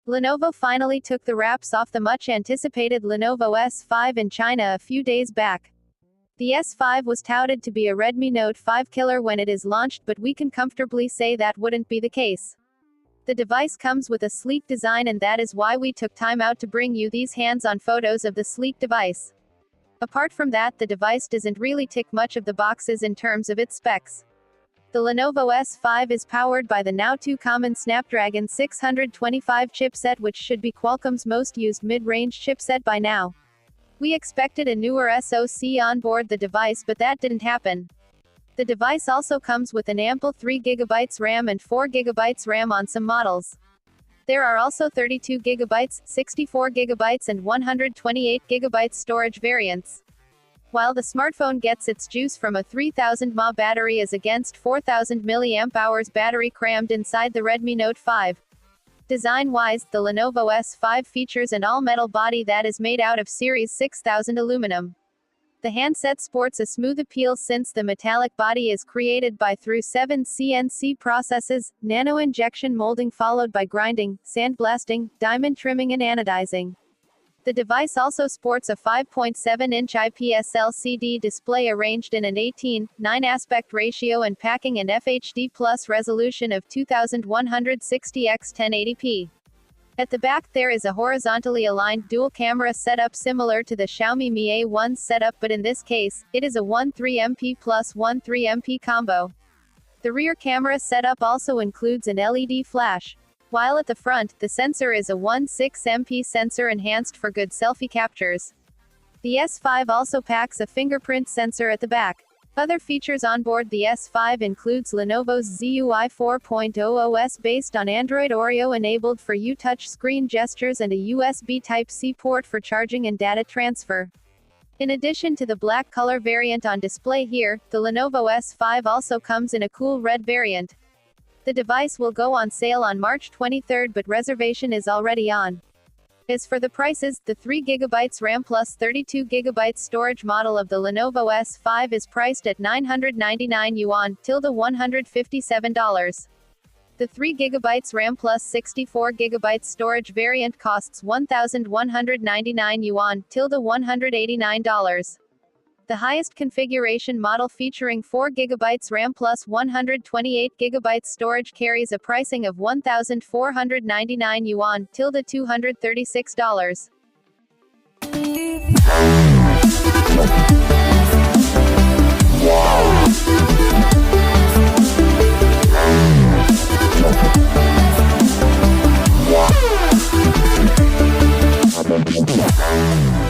Lenovo finally took the wraps off the much-anticipated Lenovo S5 in China a few days back. The S5 was touted to be a Redmi Note 5 killer when it is launched, but we can comfortably say that wouldn't be the case. The device comes with a sleek design, and that is why we took time out to bring you these hands-on photos of the sleek device. Apart from that, the device doesn't really tick much of the boxes in terms of its specs. The Lenovo S5 is powered by the now too common Snapdragon 625 chipset, which should be Qualcomm's most used mid-range chipset by now. We expected a newer SoC on board the device, but that didn't happen. The device also comes with an ample 3GB RAM and 4GB RAM on some models. There are also 32GB, 64GB and 128GB storage variants. While the smartphone gets its juice from a 3000 mAh battery as against 4000 mAh battery crammed inside the Redmi Note 5. Design-wise, the Lenovo S5 features an all-metal body that is made out of Series 6000 aluminum. The handset sports a smooth appeal since the metallic body is created by through 7 CNC processes, nano-injection molding followed by grinding, sandblasting, diamond trimming and anodizing. The device also sports a 5.7-inch IPS LCD display arranged in an 18:9 aspect ratio and packing an FHD Plus resolution of 2160 x 1080p. At the back there is a horizontally aligned dual camera setup similar to the Xiaomi Mi A1 setup, but in this case, it is a 13MP plus 13MP combo. The rear camera setup also includes an LED flash. While at the front, the sensor is a 16MP sensor enhanced for good selfie captures. The S5 also packs a fingerprint sensor at the back. Other features on board the S5 includes Lenovo's ZUI 4.0 OS based on Android Oreo enabled for touch screen gestures and a USB Type-C port for charging and data transfer. In addition to the black color variant on display here, the Lenovo S5 also comes in a cool red variant. The device will go on sale on March 23, but reservation is already on. As for the prices, the 3GB RAM plus 32GB storage model of the Lenovo S5 is priced at 999 yuan, $157. The 3GB RAM plus 64GB storage variant costs 1,199 yuan, $189. The highest configuration model featuring 4GB RAM plus 128GB storage carries a pricing of 1,499 yuan, $236. Wow.